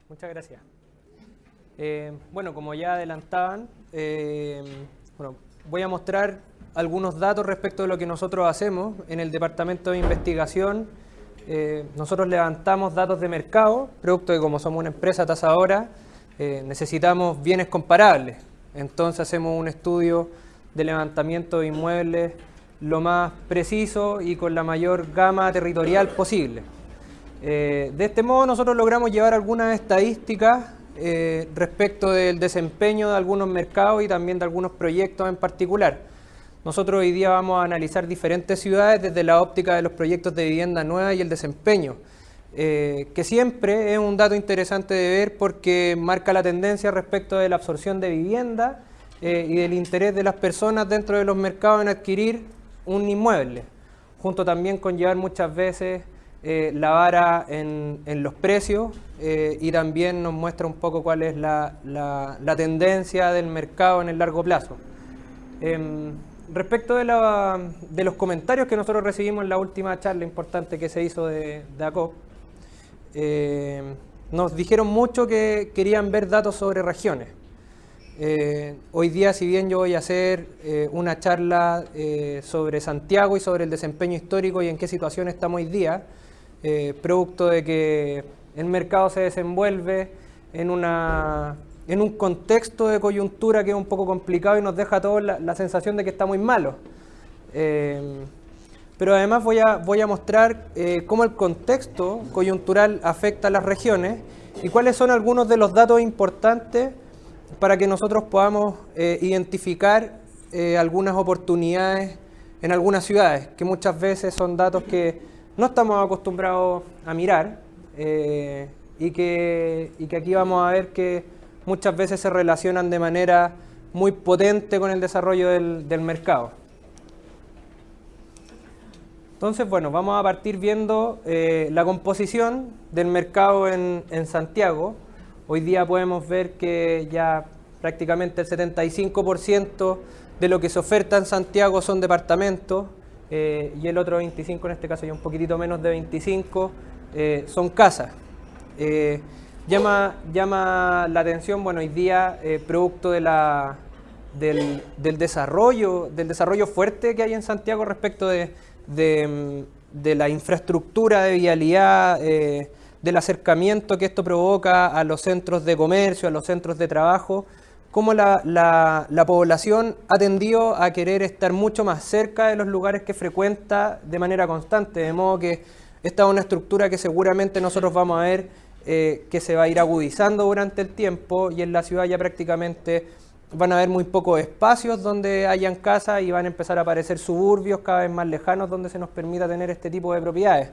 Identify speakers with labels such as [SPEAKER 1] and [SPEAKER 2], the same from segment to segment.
[SPEAKER 1] Muchas gracias. Bueno, como ya adelantaban, voy a mostrar algunos datos respecto de lo que nosotros hacemos en el Departamento de Investigación. Nosotros levantamos datos de mercado, producto de como somos una empresa tasadora, necesitamos bienes comparables. Entonces hacemos un estudio de levantamiento de inmuebles lo más preciso y con la mayor gama territorial posible. De este modo nosotros logramos llevar algunas estadísticas respecto del desempeño de algunos mercados y también de algunos proyectos en particular. Nosotros hoy día vamos a analizar diferentes ciudades desde la óptica de los proyectos de vivienda nueva y el desempeño, que siempre es un dato interesante de ver porque marca la tendencia respecto de la absorción de vivienda y del interés de las personas dentro de los mercados en adquirir un inmueble, junto también con llevar muchas veces la vara en los precios y también nos muestra un poco cuál es la tendencia del mercado en el largo plazo. Respecto de los comentarios que nosotros recibimos en la última charla importante que se hizo de ACOP, nos dijeron mucho que querían ver datos sobre regiones. Hoy día, si bien yo voy a hacer una charla sobre Santiago y sobre el desempeño histórico y en qué situación estamos hoy día, producto de que el mercado se desenvuelve en un contexto de coyuntura que es un poco complicado y nos deja a todos la sensación de que está muy malo. Pero además voy a mostrar cómo el contexto coyuntural afecta a las regiones y cuáles son algunos de los datos importantes para que nosotros podamos identificar algunas oportunidades en algunas ciudades, que muchas veces son datos que no estamos acostumbrados a mirar y que aquí vamos a ver que muchas veces se relacionan de manera muy potente con el desarrollo del mercado. Entonces, bueno, vamos a partir viendo la composición del mercado en Santiago. Hoy día podemos ver que ya prácticamente el 75% de lo que se oferta en Santiago son departamentos y el otro 25%, en este caso ya un poquitito menos de 25%, son casas. Llama la atención, bueno, hoy día producto del desarrollo fuerte que hay en Santiago respecto de la infraestructura de vialidad, del acercamiento que esto provoca a los centros de comercio, a los centros de trabajo, cómo la población ha tendido a querer estar mucho más cerca de los lugares que frecuenta de manera constante, de modo que esta es una estructura que seguramente nosotros vamos a ver que se va a ir agudizando durante el tiempo y en la ciudad ya prácticamente van a haber muy pocos espacios donde hayan casas y van a empezar a aparecer suburbios cada vez más lejanos donde se nos permita tener este tipo de propiedades.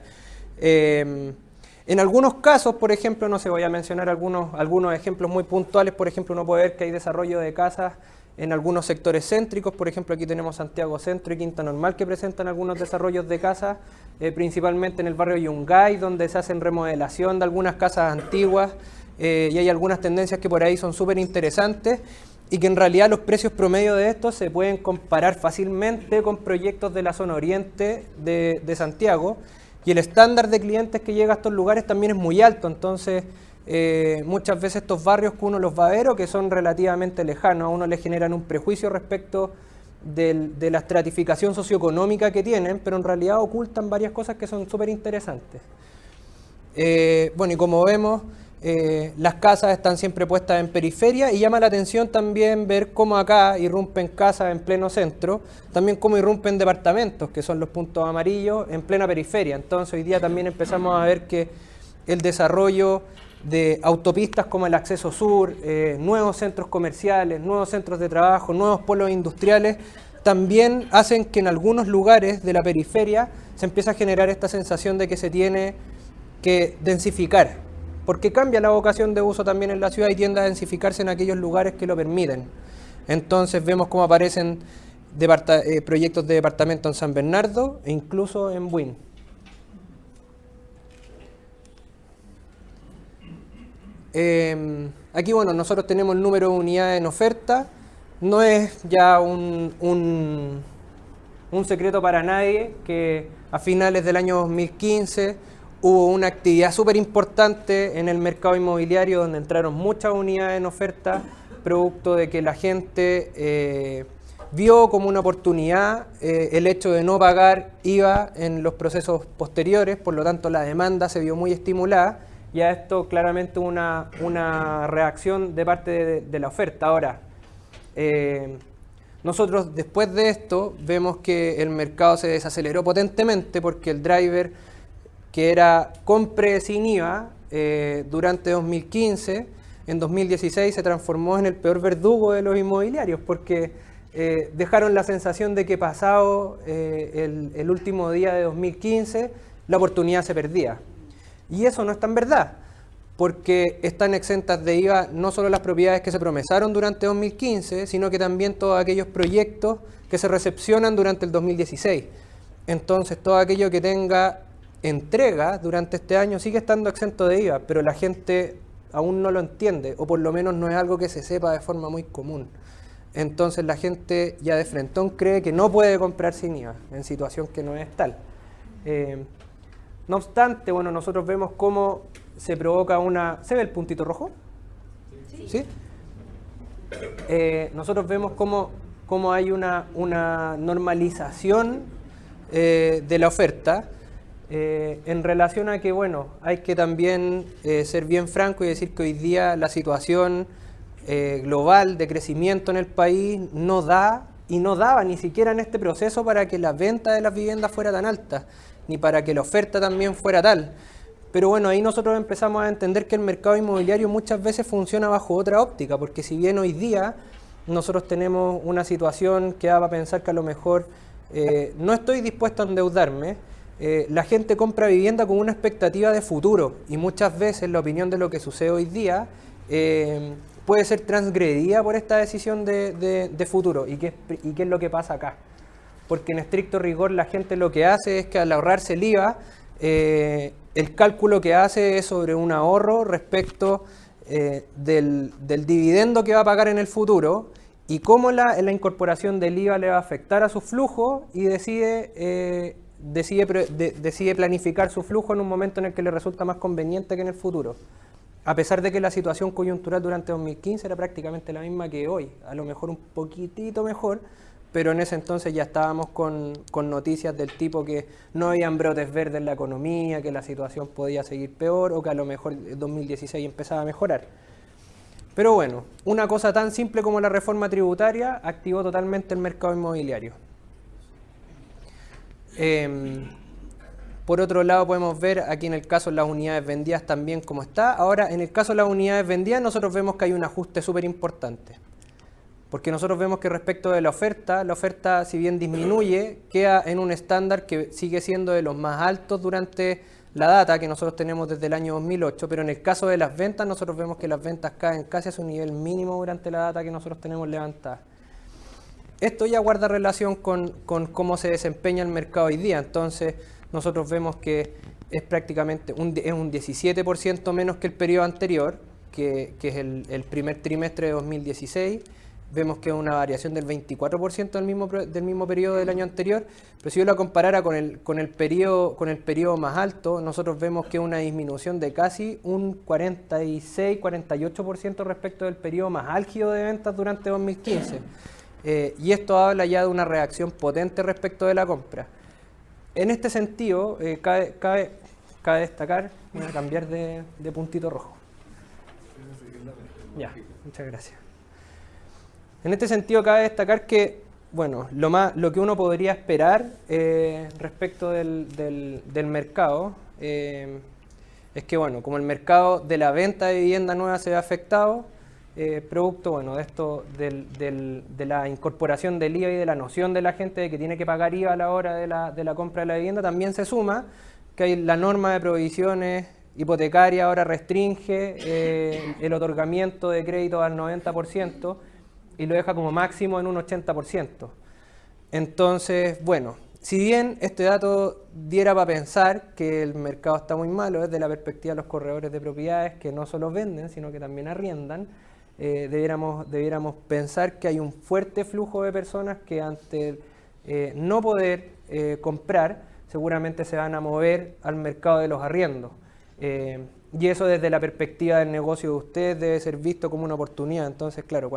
[SPEAKER 1] En algunos casos, por ejemplo, no sé, voy a mencionar algunos ejemplos muy puntuales. Por ejemplo, uno puede ver que hay desarrollo de casas en algunos sectores céntricos. Por ejemplo, aquí tenemos Santiago Centro y Quinta Normal que presentan algunos desarrollos de casas, principalmente en el barrio Yungay, donde se hacen remodelación de algunas casas antiguas y hay algunas tendencias que por ahí son súper interesantes y que en realidad los precios promedio de estos se pueden comparar fácilmente con proyectos de la zona oriente de Santiago. Y el estándar de clientes que llega a estos lugares también es muy alto, entonces muchas veces estos barrios que uno los va a ver o que son relativamente lejanos, a uno le generan un prejuicio respecto de la estratificación socioeconómica que tienen, pero en realidad ocultan varias cosas que son súper interesantes. Bueno, y como vemos, las casas están siempre puestas en periferia y llama la atención también ver cómo acá irrumpen casas en pleno centro, también cómo irrumpen departamentos, que son los puntos amarillos, en plena periferia. Entonces hoy día también empezamos a ver que el desarrollo de autopistas como el Acceso Sur, nuevos centros comerciales, nuevos centros de trabajo, nuevos polos industriales, también hacen que en algunos lugares de la periferia se empiece a generar esta sensación de que se tiene que densificar, porque cambia la vocación de uso también en la ciudad y tiende a densificarse en aquellos lugares que lo permiten. Entonces vemos cómo aparecen proyectos de departamento en San Bernardo e incluso en Buin. Aquí, bueno, nosotros tenemos el número de unidades en oferta. No es ya un secreto para nadie que a finales del año 2015 hubo una actividad súper importante en el mercado inmobiliario donde entraron muchas unidades en oferta, producto de que la gente vio como una oportunidad el hecho de no pagar IVA en los procesos posteriores, por lo tanto la demanda se vio muy estimulada y a esto claramente una reacción de parte de la oferta. Ahora, nosotros después de esto vemos que el mercado se desaceleró potentemente porque el driver que era compre sin IVA durante 2015, en 2016 se transformó en el peor verdugo de los inmobiliarios porque dejaron la sensación de que pasado el último día de 2015 la oportunidad se perdía. Y eso no es tan verdad, porque están exentas de IVA no solo las propiedades que se promesaron durante 2015, sino que también todos aquellos proyectos que se recepcionan durante el 2016. Entonces, todo aquello que tenga entrega durante este año sigue estando exento de IVA, pero la gente aún no lo entiende, o por lo menos no es algo que se sepa de forma muy común. Entonces la gente ya de frentón cree que no puede comprar sin IVA, en situación que no es tal. No obstante, bueno, nosotros vemos cómo se provoca una... ¿Se ve el puntito rojo? Sí. ¿Sí? Nosotros vemos cómo hay una normalización de la oferta en relación a que, bueno, hay que también ser bien franco y decir que hoy día la situación global de crecimiento en el país no da y no daba ni siquiera en este proceso para que la venta de las viviendas fuera tan alta, ni para que la oferta también fuera tal. Pero bueno, ahí nosotros empezamos a entender que el mercado inmobiliario muchas veces funciona bajo otra óptica, porque si bien hoy día nosotros tenemos una situación que da para pensar que a lo mejor no estoy dispuesto a endeudarme, la gente compra vivienda con una expectativa de futuro y muchas veces la opinión de lo que sucede hoy día puede ser transgredida por esta decisión de futuro. ¿Y qué es lo que pasa acá? Porque en estricto rigor la gente lo que hace es que al ahorrarse el IVA, el cálculo que hace es sobre un ahorro respecto del dividendo que va a pagar en el futuro y cómo la incorporación del IVA le va a afectar a su flujo y decide planificar su flujo en un momento en el que le resulta más conveniente que en el futuro. A pesar de que la situación coyuntural durante 2015 era prácticamente la misma que hoy, a lo mejor un poquitito mejor, pero en ese entonces ya estábamos con noticias del tipo que no habían brotes verdes en la economía, que la situación podía seguir peor o que a lo mejor el 2016 empezaba a mejorar. Pero bueno, una cosa tan simple como la reforma tributaria activó totalmente el mercado inmobiliario. Por otro lado podemos ver aquí en el caso de las unidades vendidas también cómo está. Ahora, en el caso de las unidades vendidas nosotros vemos que hay un ajuste súper importante. Porque nosotros vemos que respecto de la oferta si bien disminuye, queda en un estándar que sigue siendo de los más altos durante la data que nosotros tenemos desde el año 2008, pero en el caso de las ventas nosotros vemos que las ventas caen casi a su nivel mínimo durante la data que nosotros tenemos levantada. Esto ya guarda relación con cómo se desempeña el mercado hoy día, entonces nosotros vemos que es prácticamente un 17% menos que el periodo anterior, que es el primer trimestre de 2016. Vemos que es una variación del 24% del mismo periodo del año anterior, pero si yo la comparara con el periodo más alto, nosotros vemos que es una disminución de casi un 46-48% respecto del periodo más álgido de ventas durante 2015. Y esto habla ya de una reacción potente respecto de la compra. En este sentido, cabe destacar, voy a cambiar de puntito rojo. Ya, muchas gracias. En este sentido cabe destacar que, bueno, lo que uno podría esperar respecto del mercado es que, bueno, como el mercado de la venta de vivienda nueva se ve afectado, producto, bueno, de esto, de la incorporación del IVA y de la noción de la gente de que tiene que pagar IVA a la hora de la compra de la vivienda, también se suma que hay la norma de provisiones hipotecaria ahora restringe el otorgamiento de crédito al 90%, y lo deja como máximo en un 80%. Entonces, bueno, si bien este dato diera para pensar que el mercado está muy malo desde la perspectiva de los corredores de propiedades que no solo venden, sino que también arriendan, debiéramos pensar que hay un fuerte flujo de personas que ante no poder comprar seguramente se van a mover al mercado de los arriendos. Y eso desde la perspectiva del negocio de ustedes debe ser visto como una oportunidad. Entonces, claro,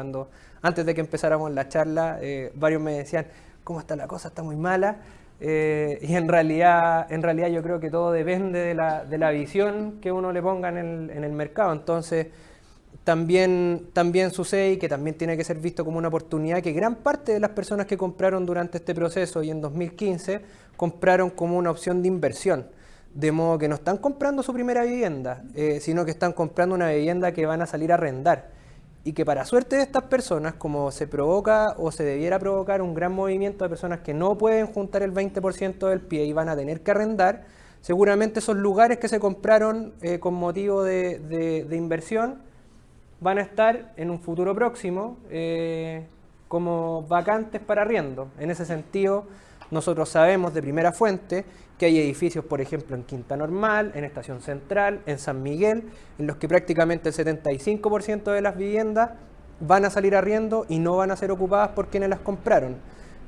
[SPEAKER 1] antes de que empezáramos la charla, varios me decían, ¿cómo está la cosa? Está muy mala. Y en realidad yo creo que todo depende de la visión que uno le ponga en el mercado. Entonces, también sucede y que también tiene que ser visto como una oportunidad que gran parte de las personas que compraron durante este proceso y en 2015 compraron como una opción de inversión. De modo que no están comprando su primera vivienda, sino que están comprando una vivienda que van a salir a arrendar. Y que para suerte de estas personas, como se provoca o se debiera provocar un gran movimiento de personas que no pueden juntar el 20% del pie y van a tener que arrendar, seguramente esos lugares que se compraron con motivo de inversión van a estar en un futuro próximo como vacantes para arriendo. En ese sentido, nosotros sabemos de primera fuente que hay edificios, por ejemplo, en Quinta Normal, en Estación Central, en San Miguel, en los que prácticamente el 75% de las viviendas van a salir arriendo y no van a ser ocupadas por quienes las compraron.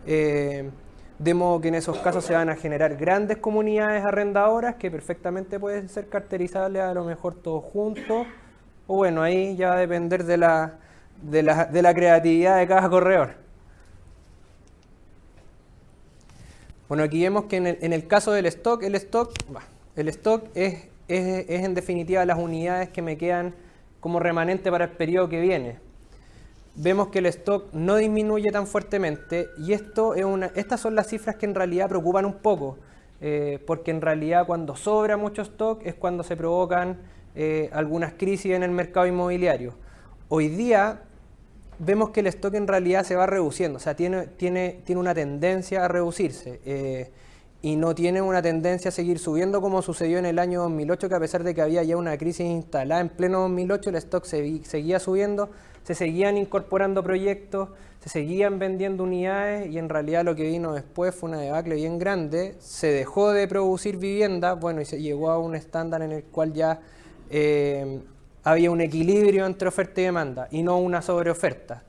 [SPEAKER 1] De modo que en esos casos se van a generar grandes comunidades arrendadoras que perfectamente pueden ser caracterizables a lo mejor todos juntos, o bueno, ahí ya va a depender de la creatividad de cada corredor. Bueno, aquí vemos que en el caso del stock, el stock es en definitiva las unidades que me quedan como remanente para el periodo que viene. Vemos que el stock no disminuye tan fuertemente y estas son las cifras que en realidad preocupan un poco, porque en realidad cuando sobra mucho stock es cuando se provocan algunas crisis en el mercado inmobiliario. Hoy día vemos que el stock en realidad se va reduciendo, o sea, tiene una tendencia a reducirse y no tiene una tendencia a seguir subiendo como sucedió en el año 2008, que a pesar de que había ya una crisis instalada en pleno 2008, el stock seguía subiendo, se seguían incorporando proyectos, se seguían vendiendo unidades y en realidad lo que vino después fue una debacle bien grande, se dejó de producir viviendas, bueno, y se llegó a un estándar en el cual ya había un equilibrio entre oferta y demanda y no una sobreoferta.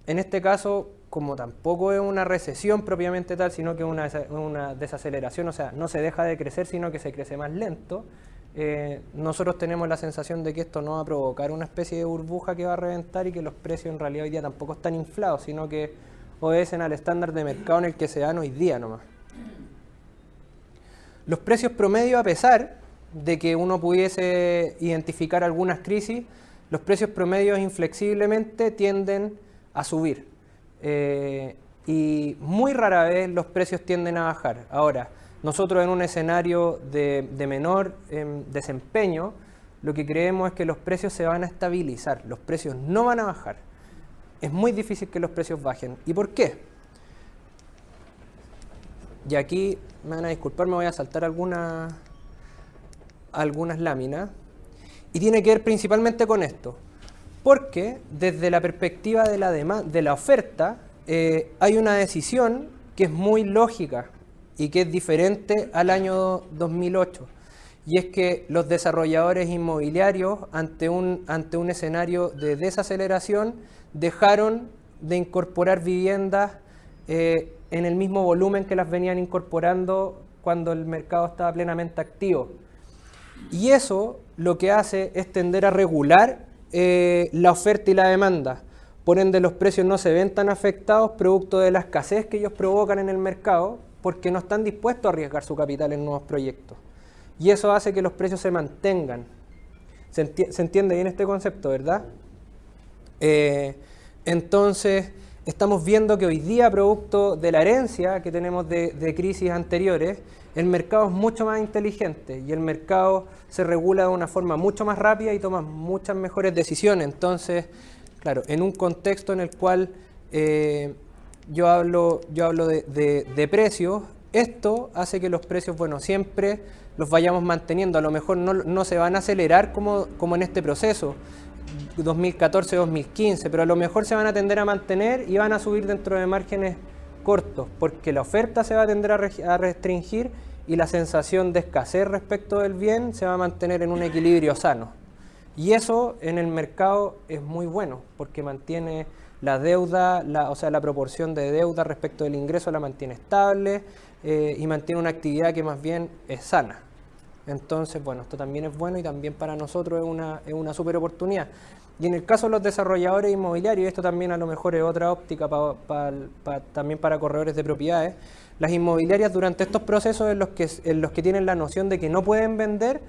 [SPEAKER 1] En este caso, como tampoco es una recesión propiamente tal, sino que es una desaceleración, o sea, no se deja de crecer, sino que se crece más lento, nosotros tenemos la sensación de que esto no va a provocar una especie de burbuja que va a reventar y que los precios en realidad hoy día tampoco están inflados, sino que obedecen al estándar de mercado en el que se dan hoy día nomás. Los precios promedio, a pesar de que uno pudiese identificar algunas crisis, los precios promedios inflexiblemente tienden a subir y muy rara vez los precios tienden a bajar. Ahora, nosotros en un escenario de menor desempeño, lo que creemos es que los precios se van a estabilizar, los precios no van a bajar. Es muy difícil que los precios bajen. ¿Y por qué? Y aquí, me van a disculpar, me voy a saltar algunas láminas, y tiene que ver principalmente con esto, porque desde la perspectiva de la oferta hay una decisión que es muy lógica y que es diferente al año 2008, y es que los desarrolladores inmobiliarios ante un escenario de desaceleración dejaron de incorporar viviendas en el mismo volumen que las venían incorporando cuando el mercado estaba plenamente activo. Y eso lo que hace es tender a regular la oferta y la demanda. Por ende, los precios no se ven tan afectados producto de la escasez que ellos provocan en el mercado, porque no están dispuestos a arriesgar su capital en nuevos proyectos. Y eso hace que los precios se mantengan. ¿Se entiende bien este concepto, verdad? Entonces, estamos viendo que hoy día, producto de la herencia que tenemos de crisis anteriores, el mercado es mucho más inteligente y el mercado se regula de una forma mucho más rápida y toma muchas mejores decisiones. Entonces, claro, en un contexto en el cual yo hablo de precios, esto hace que los precios, bueno, siempre los vayamos manteniendo. A lo mejor no se van a acelerar como en este proceso, 2014-2015, pero a lo mejor se van a tender a mantener y van a subir dentro de márgenes cortos, porque la oferta se va a tender a restringir y la sensación de escasez respecto del bien se va a mantener en un equilibrio sano. Y eso en el mercado es muy bueno, porque mantiene la deuda, o sea, la proporción de deuda respecto del ingreso la mantiene estable y mantiene una actividad que más bien es sana. Entonces, bueno, esto también es bueno y también para nosotros es una súper oportunidad. Y en el caso de los desarrolladores inmobiliarios, esto también a lo mejor es otra óptica también para corredores de propiedades, las inmobiliarias durante estos procesos en los que tienen la noción de que no pueden vender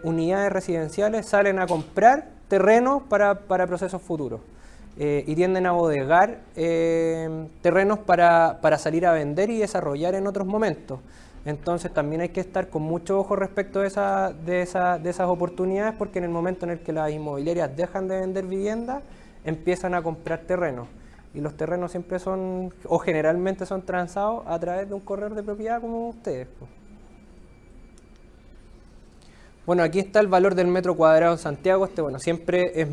[SPEAKER 1] unidades residenciales, salen a comprar terrenos para procesos futuros y tienden a bodegar terrenos para salir a vender y desarrollar en otros momentos. Entonces también hay que estar con mucho ojo respecto de esas oportunidades, porque en el momento en el que las inmobiliarias dejan de vender viviendas, empiezan a comprar terrenos. Y los terrenos siempre son, o generalmente son transados a través de un corredor de propiedad como ustedes. Bueno, aquí está el valor del metro cuadrado en Santiago. Bueno, siempre es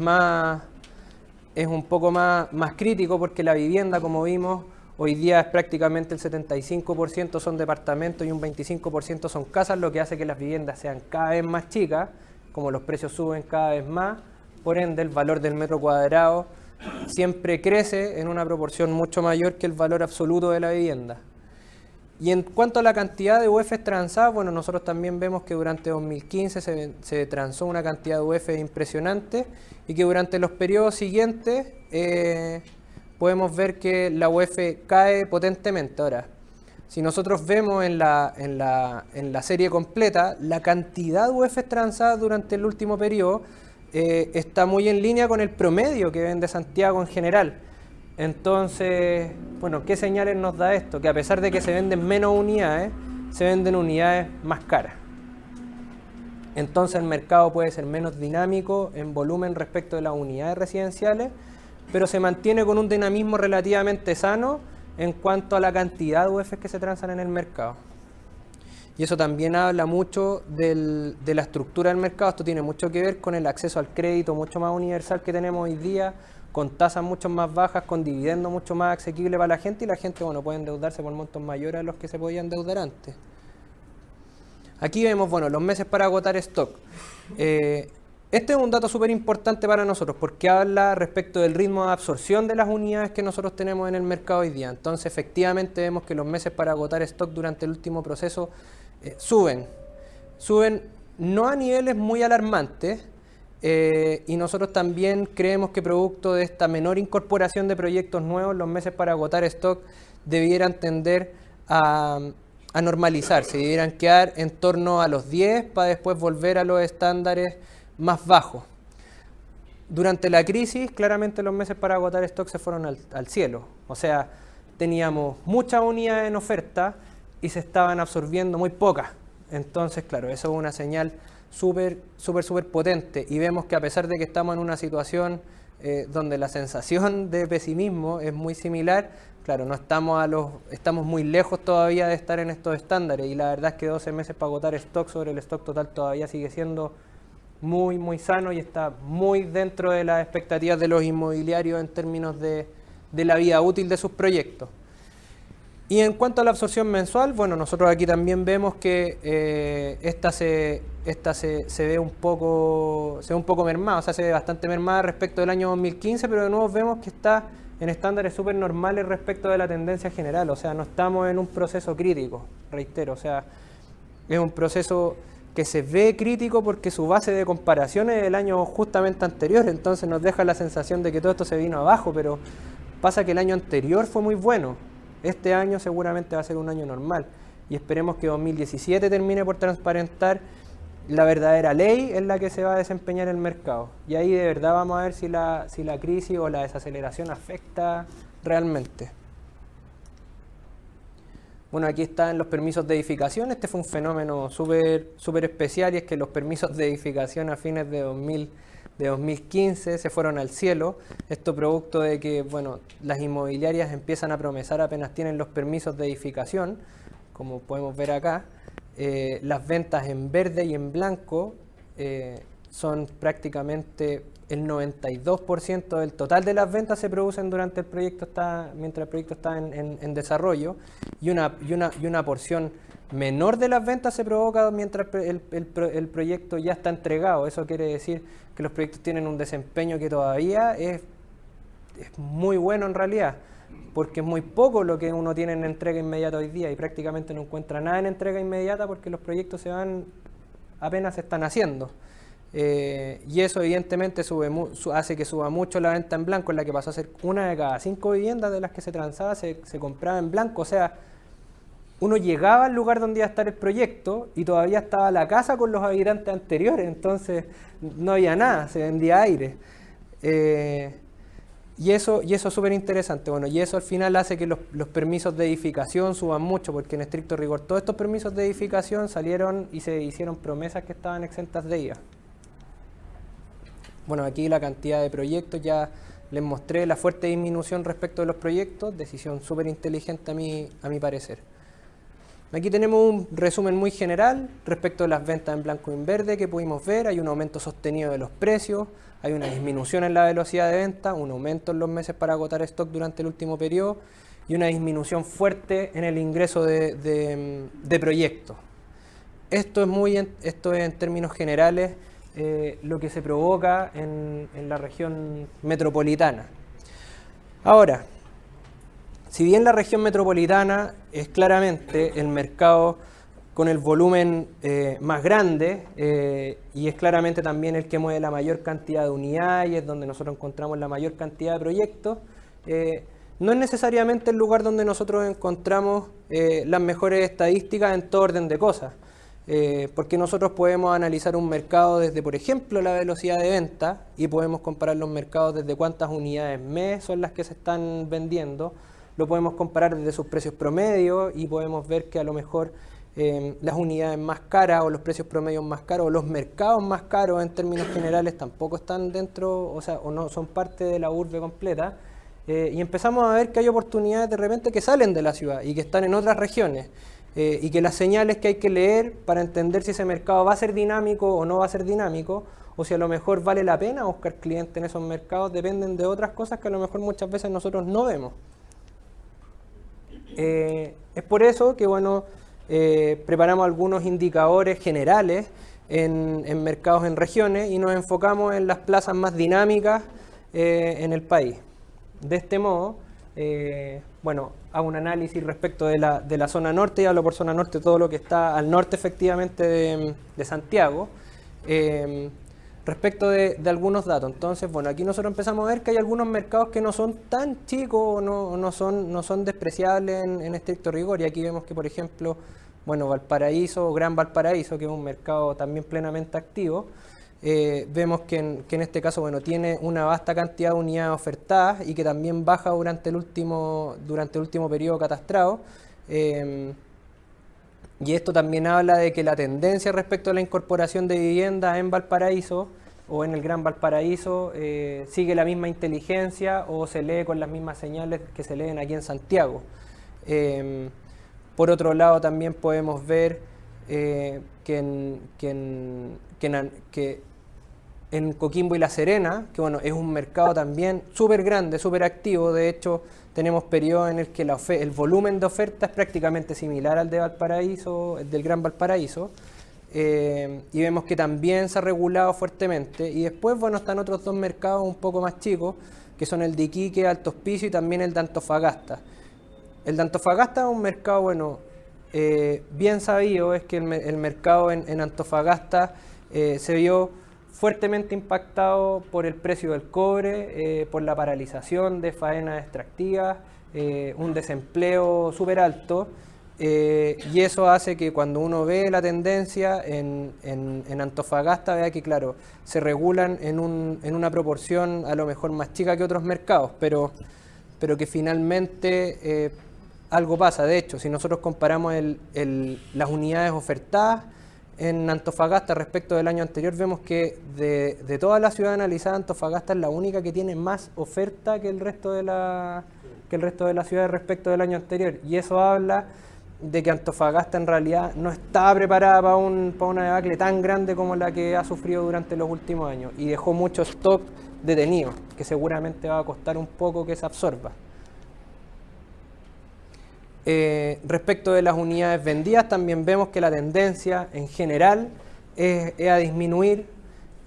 [SPEAKER 1] un poco más crítico, porque la vivienda, como vimos, hoy día es prácticamente el 75% son departamentos y un 25% son casas, lo que hace que las viviendas sean cada vez más chicas, como los precios suben cada vez más, por ende el valor del metro cuadrado siempre crece en una proporción mucho mayor que el valor absoluto de la vivienda. Y en cuanto a la cantidad de UFs transadas, bueno, nosotros también vemos que durante 2015 se transó una cantidad de UFs impresionante y que durante los periodos siguientes podemos ver que la UF cae potentemente. Ahora, si nosotros vemos en la serie completa, la cantidad de UFs transadas durante el último periodo está muy en línea con el promedio que vende Santiago en general. Entonces, bueno, ¿qué señales nos da esto? Que a pesar de que se venden menos unidades, se venden unidades más caras. Entonces el mercado puede ser menos dinámico en volumen respecto de las unidades residenciales, pero se mantiene con un dinamismo relativamente sano en cuanto a la cantidad de UFs que se transan en el mercado. Y eso también habla mucho de la estructura del mercado. Esto tiene mucho que ver con el acceso al crédito mucho más universal que tenemos hoy día, con tasas mucho más bajas, con dividendos mucho más asequibles para la gente, y la gente, bueno, puede endeudarse por montos mayores a los que se podían endeudar antes. Aquí vemos, bueno, los meses para agotar stock. Este es un dato súper importante para nosotros porque habla respecto del ritmo de absorción de las unidades que nosotros tenemos en el mercado hoy día. Entonces, efectivamente, vemos que los meses para agotar stock durante el último proceso suben no a niveles muy alarmantes, y nosotros también creemos que producto de esta menor incorporación de proyectos nuevos, los meses para agotar stock debieran tender a normalizarse, debieran quedar en torno a los 10 para después volver a los estándares más bajos. Durante la crisis, claramente los meses para agotar stock se fueron al cielo. O sea, teníamos muchas unidades en oferta y se estaban absorbiendo muy pocas. Entonces, claro, eso es una señal súper potente. Y vemos que a pesar de que estamos en una situación donde la sensación de pesimismo es muy similar, claro, no estamos muy lejos todavía de estar en estos estándares. Y la verdad es que 12 meses para agotar stock sobre el stock total todavía sigue siendo muy sano y está muy dentro de las expectativas de los inmobiliarios en términos de la vida útil de sus proyectos. Y en cuanto a la absorción mensual, bueno, nosotros aquí también vemos que esta se ve un poco mermada, o sea, se ve bastante mermada respecto del año 2015, pero de nuevo vemos que está en estándares súper normales respecto de la tendencia general. O sea, no estamos en un proceso crítico, reitero, o sea, es un proceso que se ve crítico porque su base de comparación es del año justamente anterior, entonces nos deja la sensación de que todo esto se vino abajo, pero pasa que el año anterior fue muy bueno. Este año seguramente va a ser un año normal y esperemos que 2017 termine por transparentar la verdadera ley en la que se va a desempeñar el mercado. Y ahí de verdad vamos a ver si la crisis o la desaceleración afecta realmente. Bueno, aquí están los permisos de edificación. Este fue un fenómeno súper especial, y es que los permisos de edificación a fines de 2015 se fueron al cielo. Esto producto de que, bueno, las inmobiliarias empiezan a promesar apenas tienen los permisos de edificación, como podemos ver acá. Las ventas en verde y en blanco son prácticamente el 92% del total de las ventas se producen durante el proyecto mientras el proyecto está en desarrollo, y una porción menor de las ventas se provoca mientras el proyecto ya está entregado. Eso quiere decir que los proyectos tienen un desempeño que todavía es es muy bueno en realidad, porque es muy poco lo que uno tiene en entrega inmediata hoy día y prácticamente no encuentra nada en entrega inmediata porque los proyectos apenas se están haciendo. Y eso evidentemente hace que suba mucho la venta en blanco, en la que pasó a ser 1 de cada 5 viviendas de las que se transaba se compraba en blanco. O sea, uno llegaba al lugar donde iba a estar el proyecto y todavía estaba la casa con los habitantes anteriores, entonces no había nada, se vendía aire. Y eso es súper interesante. Bueno, y eso al final hace que los permisos de edificación suban mucho, porque en estricto rigor todos estos permisos de edificación salieron y se hicieron promesas que estaban exentas de IVA. Bueno, aquí la cantidad de proyectos, ya les mostré la fuerte disminución respecto de los proyectos, decisión súper inteligente a mi parecer. Aquí tenemos un resumen muy general respecto de las ventas en blanco y en verde que pudimos ver. Hay un aumento sostenido de los precios, hay una disminución en la velocidad de venta, un aumento en los meses para agotar stock durante el último periodo y una disminución fuerte en el ingreso de proyectos. Esto es en términos generales lo que se provoca en la región metropolitana. Ahora, si bien la región metropolitana es claramente el mercado con el volumen más grande y es claramente también el que mueve la mayor cantidad de unidades y es donde nosotros encontramos la mayor cantidad de proyectos, no es necesariamente el lugar donde nosotros encontramos las mejores estadísticas en todo orden de cosas. Porque nosotros podemos analizar un mercado desde, por ejemplo, la velocidad de venta y podemos comparar los mercados desde cuántas unidades mes son las que se están vendiendo, lo podemos comparar desde sus precios promedios y podemos ver que a lo mejor las unidades más caras o los precios promedios más caros o los mercados más caros en términos generales tampoco están dentro, o no son parte de la urbe completa y empezamos a ver que hay oportunidades de repente que salen de la ciudad y que están en otras regiones. Y que las señales que hay que leer para entender si ese mercado va a ser dinámico o no va a ser dinámico, o si a lo mejor vale la pena buscar clientes en esos mercados, dependen de otras cosas que a lo mejor muchas veces nosotros no vemos. Es por eso que preparamos algunos indicadores generales en mercados en regiones y nos enfocamos en las plazas más dinámicas en el país. De este modo, hago un análisis respecto de la zona norte, y hablo por zona norte todo lo que está al norte efectivamente de Santiago, respecto de algunos datos. Entonces, aquí nosotros empezamos a ver que hay algunos mercados que no son tan chicos, no son despreciables en estricto rigor, y aquí vemos que, por ejemplo, Valparaíso, Gran Valparaíso, que es un mercado también plenamente activo, vemos que en este caso tiene una vasta cantidad de unidades ofertadas y que también baja durante el último periodo catastrado. Y esto también habla de que la tendencia respecto a la incorporación de viviendas en Valparaíso o en el Gran Valparaíso sigue la misma inteligencia o se lee con las mismas señales que se leen aquí en Santiago. Por otro lado, también podemos ver que en Coquimbo y La Serena, que es un mercado también súper grande, súper activo. De hecho, tenemos periodos en el que el volumen de oferta es prácticamente similar al de Valparaíso, el del Gran Valparaíso, y vemos que también se ha regulado fuertemente. Y después, están otros dos mercados un poco más chicos, que son el de Iquique, Alto Hospicio y también el de Antofagasta. El de Antofagasta es un mercado, bien sabido, es que el mercado en Antofagasta se vio fuertemente impactado por el precio del cobre, por la paralización de faenas extractivas, un desempleo súper alto, y eso hace que cuando uno ve la tendencia en Antofagasta vea que, claro, se regulan en una proporción a lo mejor más chica que otros mercados, pero que finalmente algo pasa. De hecho, si nosotros comparamos las unidades ofertadas en Antofagasta respecto del año anterior, vemos que de toda la ciudad analizada, Antofagasta es la única que tiene más oferta que el resto de la ciudad respecto del año anterior, y eso habla de que Antofagasta en realidad no está preparada para una debacle tan grande como la que ha sufrido durante los últimos años y dejó mucho stock detenido, que seguramente va a costar un poco que se absorba. Respecto de las unidades vendidas, también vemos que la tendencia en general es a disminuir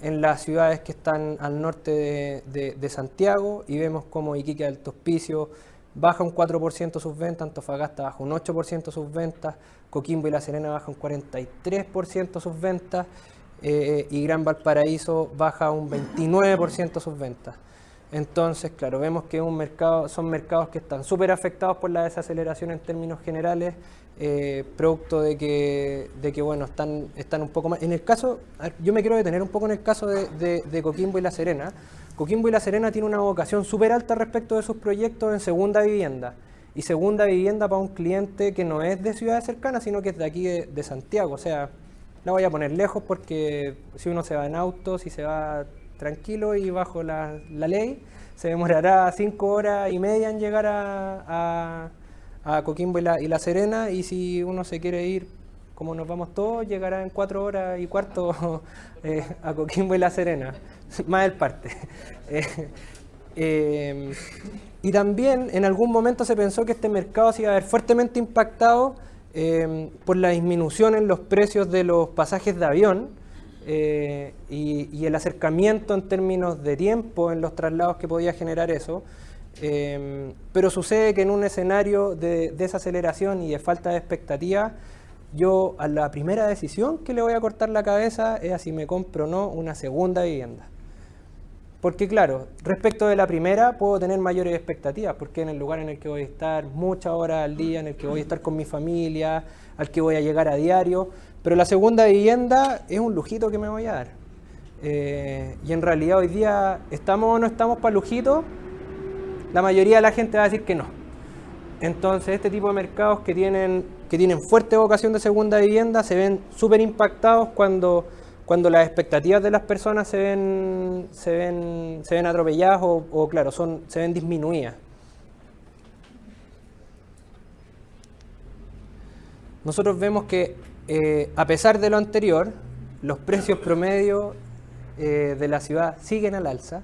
[SPEAKER 1] en las ciudades que están al norte de Santiago, y vemos como Iquique, Alto Hospicio baja un 4% sus ventas, Antofagasta baja un 8% sus ventas, Coquimbo y La Serena baja un 43% sus ventas, y Gran Valparaíso baja un 29% sus ventas. Entonces, claro, vemos que son mercados que están súper afectados por la desaceleración en términos generales, producto de que bueno, están un poco más. En el caso, yo me quiero detener un poco en el caso de Coquimbo y La Serena. Coquimbo y La Serena tiene una vocación súper alta respecto de sus proyectos en segunda vivienda. Y segunda vivienda para un cliente que no es de ciudades cercanas, sino que es de aquí de Santiago. O sea, la voy a poner lejos porque si uno se va en auto, si se va tranquilo y bajo la ley, se demorará 5 horas y media en llegar a Coquimbo y La Serena, y si uno se quiere ir como nos vamos todos, llegará en 4 horas y cuarto a Coquimbo y La Serena, más el parte. Y también en algún momento se pensó que este mercado se iba a ver fuertemente impactado por la disminución en los precios de los pasajes de avión, y el acercamiento en términos de tiempo en los traslados que podía generar eso, pero sucede que en un escenario de desaceleración y de falta de expectativa, yo a la primera decisión que le voy a cortar la cabeza es a si me compro o no una segunda vivienda. Porque claro, respecto de la primera puedo tener mayores expectativas, porque en el lugar en el que voy a estar muchas horas al día, en el que voy a estar con mi familia, al que voy a llegar a diario. Pero la segunda vivienda es un lujito que me voy a dar. Y en realidad hoy día, ¿estamos o no estamos para lujito? La mayoría de la gente va a decir que no. Entonces este tipo de mercados que tienen fuerte vocación de segunda vivienda se ven súper impactados cuando las expectativas de las personas se ven atropelladas o claro, se ven disminuidas. Nosotros vemos que a pesar de lo anterior, los precios promedio de la ciudad siguen al alza.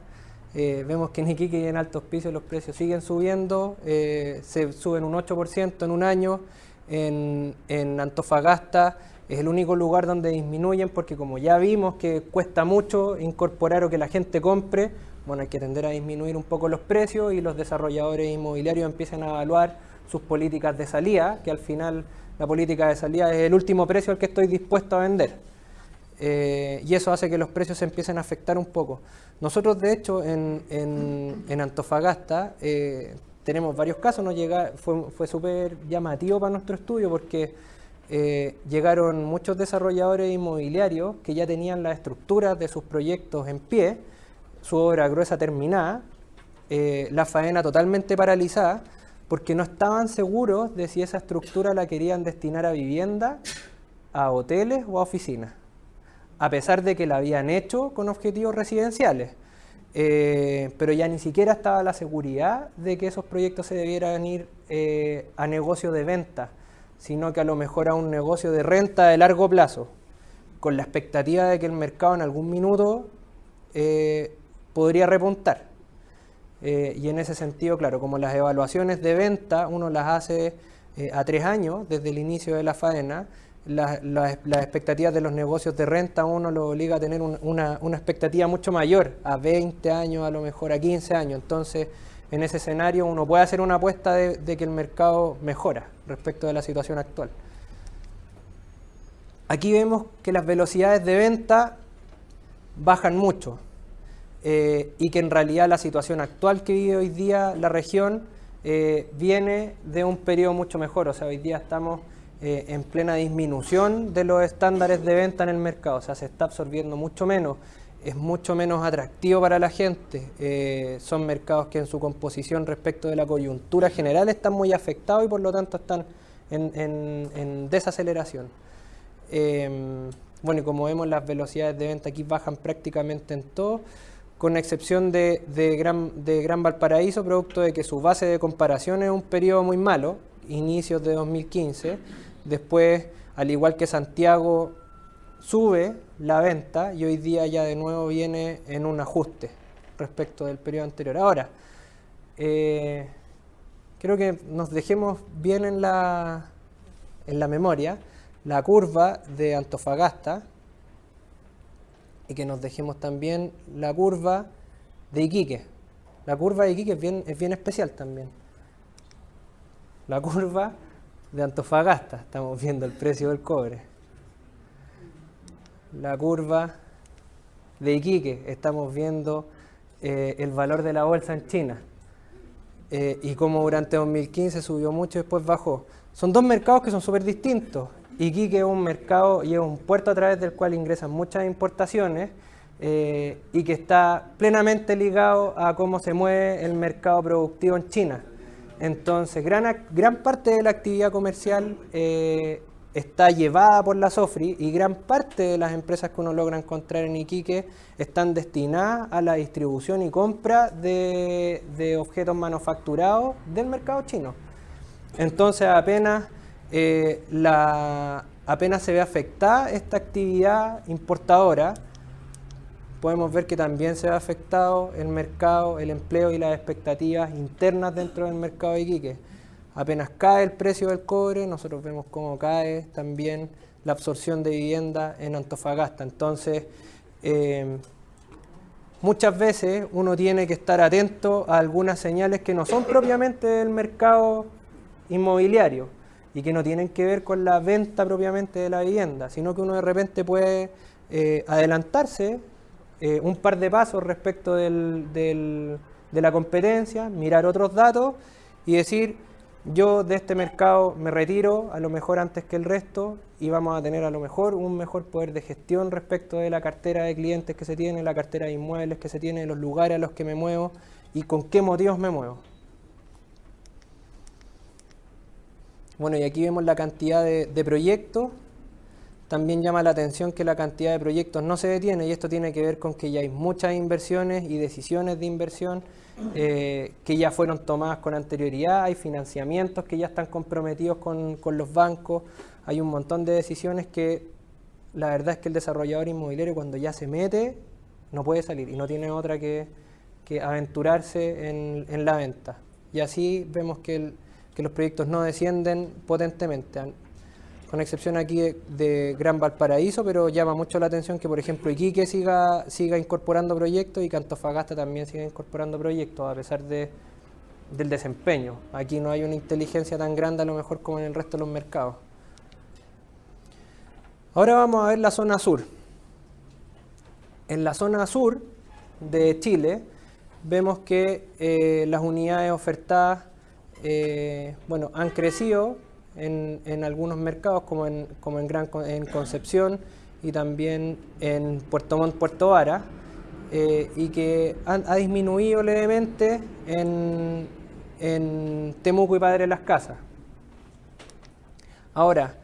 [SPEAKER 1] Vemos que en Iquique y en Alto Hospicio los precios siguen subiendo, se suben un 8% en un año. En Antofagasta es el único lugar donde disminuyen, porque como ya vimos que cuesta mucho incorporar o que la gente compre, bueno, hay que tender a disminuir un poco los precios y los desarrolladores inmobiliarios empiezan a evaluar sus políticas de salida, que al final la política de salida es el último precio al que estoy dispuesto a vender. Y eso hace que los precios se empiecen a afectar un poco. Nosotros, de hecho, en Antofagasta tenemos varios casos. Fue súper llamativo para nuestro estudio porque llegaron muchos desarrolladores inmobiliarios que ya tenían las estructuras de sus proyectos en pie, su obra gruesa terminada, la faena totalmente paralizada, porque no estaban seguros de si esa estructura la querían destinar a vivienda, a hoteles o a oficinas, a pesar de que la habían hecho con objetivos residenciales. Pero ya ni siquiera estaba la seguridad de que esos proyectos se debieran ir a negocio de venta, sino que a lo mejor a un negocio de renta de largo plazo, con la expectativa de que el mercado en algún minuto podría repuntar. Y en ese sentido, claro, como las evaluaciones de venta uno las hace a 3 años desde el inicio de la faena, las expectativas de los negocios de renta uno lo obliga a tener una expectativa mucho mayor, a 20 años, a lo mejor a 15 años. Entonces, en ese escenario uno puede hacer una apuesta de que el mercado mejora respecto de la situación actual. Aquí vemos que las velocidades de venta bajan mucho. Y que en realidad la situación actual que vive hoy día la región viene de un periodo mucho mejor. O sea, hoy día estamos en plena disminución de los estándares de venta en el mercado. O sea, se está absorbiendo mucho menos, es mucho menos atractivo para la gente. Son mercados que en su composición respecto de la coyuntura general están muy afectados y por lo tanto están en desaceleración. Bueno, y como vemos, las velocidades de venta aquí bajan prácticamente en todo, con excepción de Gran Valparaíso, producto de que su base de comparación es un periodo muy malo, inicios de 2015. Después, al igual que Santiago, sube la venta y hoy día ya de nuevo viene en un ajuste respecto del periodo anterior. Ahora, creo que nos dejemos bien en la memoria la curva de Antofagasta, y que nos dejemos también la curva de Iquique. La curva de Iquique es bien especial también. La curva de Antofagasta, estamos viendo el precio del cobre. La curva de Iquique, estamos viendo el valor de la bolsa en China. Y como durante 2015 subió mucho y después bajó. Son dos mercados que son súper distintos. Iquique es un mercado y es un puerto a través del cual ingresan muchas importaciones y que está plenamente ligado a cómo se mueve el mercado productivo en China. Entonces, gran parte de la actividad comercial está llevada por la SOFRI y gran parte de las empresas que uno logra encontrar en Iquique están destinadas a la distribución y compra de objetos manufacturados del mercado chino. Entonces, apenas se ve afectada esta actividad importadora, podemos ver que también se ve afectado el mercado, el empleo y las expectativas internas dentro del mercado de Iquique. Apenas cae el precio del cobre, nosotros vemos cómo cae también la absorción de vivienda en Antofagasta. Entonces, muchas veces uno tiene que estar atento a algunas señales que no son propiamente del mercado inmobiliario y que no tienen que ver con la venta propiamente de la vivienda, sino que uno de repente puede adelantarse un par de pasos respecto de la competencia, mirar otros datos y decir, yo de este mercado me retiro a lo mejor antes que el resto y vamos a tener a lo mejor un mejor poder de gestión respecto de la cartera de clientes que se tiene, la cartera de inmuebles que se tiene, los lugares a los que me muevo y con qué motivos me muevo. Bueno, y aquí vemos la cantidad de proyectos. También llama la atención que la cantidad de proyectos no se detiene y esto tiene que ver con que ya hay muchas inversiones y decisiones de inversión que ya fueron tomadas con anterioridad, hay financiamientos que ya están comprometidos con los bancos, hay un montón de decisiones que la verdad es que el desarrollador inmobiliario cuando ya se mete no puede salir y no tiene otra que aventurarse en la venta. Y así vemos que los proyectos no descienden potentemente. Con excepción aquí de Gran Valparaíso, pero llama mucho la atención que, por ejemplo, Iquique siga incorporando proyectos y que Antofagasta también siga incorporando proyectos, a pesar del desempeño. Aquí no hay una inteligencia tan grande a lo mejor como en el resto de los mercados. Ahora vamos a ver la zona sur. En la zona sur de Chile vemos que las unidades ofertadas han crecido en algunos mercados como en Concepción y también en Puerto Montt, Puerto Vara, y que ha disminuido levemente en Temuco y Padre Las Casas. Ahora,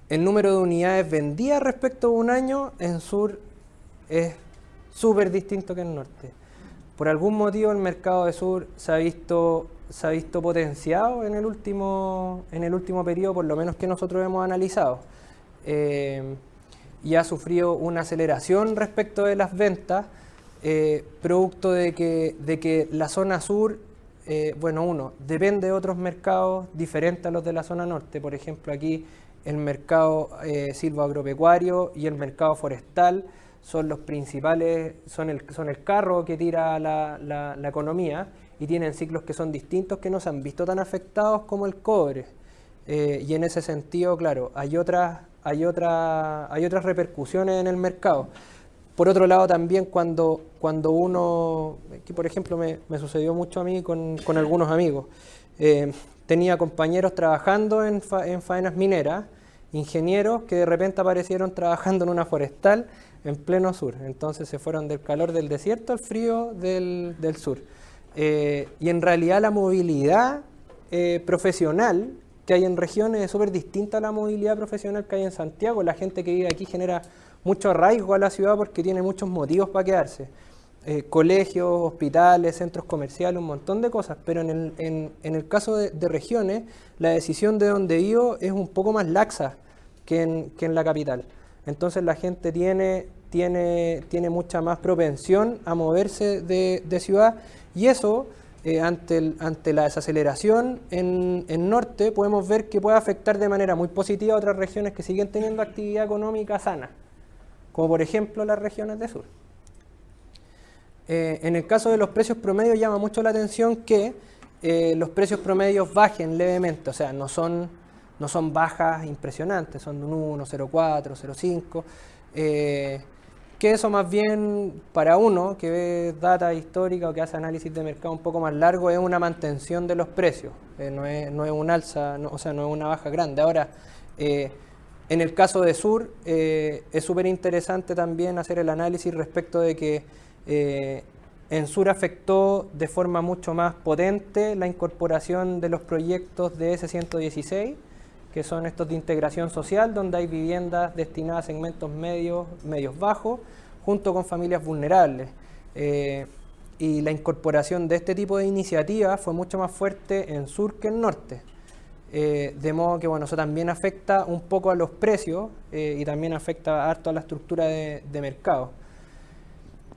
[SPEAKER 1] el número de unidades vendidas respecto a un año en sur es súper distinto que en norte. Por algún motivo el mercado de sur se ha visto potenciado en el último periodo, por lo menos que nosotros hemos analizado, y ha sufrido una aceleración respecto de las ventas, producto de que la zona sur, depende de otros mercados diferentes a los de la zona norte. Por ejemplo, aquí el mercado silvoagropecuario y el mercado forestal son los principales, son el carro que tira la economía, y tienen ciclos que son distintos, que no se han visto tan afectados como el cobre. Y en ese sentido, claro, hay otras repercusiones en el mercado. Por otro lado, también cuando uno, que por ejemplo me sucedió mucho a mí con algunos amigos, tenía compañeros trabajando en faenas mineras, ingenieros que de repente aparecieron trabajando en una forestal en pleno sur. Entonces se fueron del calor del desierto al frío del sur. Y en realidad la movilidad profesional que hay en regiones es súper distinta a la movilidad profesional que hay en Santiago. La gente que vive aquí genera mucho arraigo a la ciudad porque tiene muchos motivos para quedarse. Colegios, hospitales, centros comerciales, un montón de cosas. Pero en el caso de regiones, la decisión de dónde vivo es un poco más laxa que en la capital. Entonces la gente tiene mucha más propensión a moverse de ciudad. Y eso, ante la desaceleración en norte, podemos ver que puede afectar de manera muy positiva a otras regiones que siguen teniendo actividad económica sana, como por ejemplo las regiones de sur. En el caso de los precios promedios llama mucho la atención que los precios promedios bajen levemente, o sea, no son bajas impresionantes, son de un 1, 0,4, 0,5, que eso más bien para uno que ve data histórica o que hace análisis de mercado un poco más largo es una mantención de los precios, no es un alza, o sea, no es una baja grande. Ahora, en el caso de Sur, es súper interesante también hacer el análisis respecto de que en Sur afectó de forma mucho más potente la incorporación de los proyectos de S116, que son estos de integración social, donde hay viviendas destinadas a segmentos medios bajos, junto con familias vulnerables. Y la incorporación de este tipo de iniciativas fue mucho más fuerte en Sur que en Norte. De modo que bueno, eso también afecta un poco a los precios y también afecta harto a la estructura de mercado.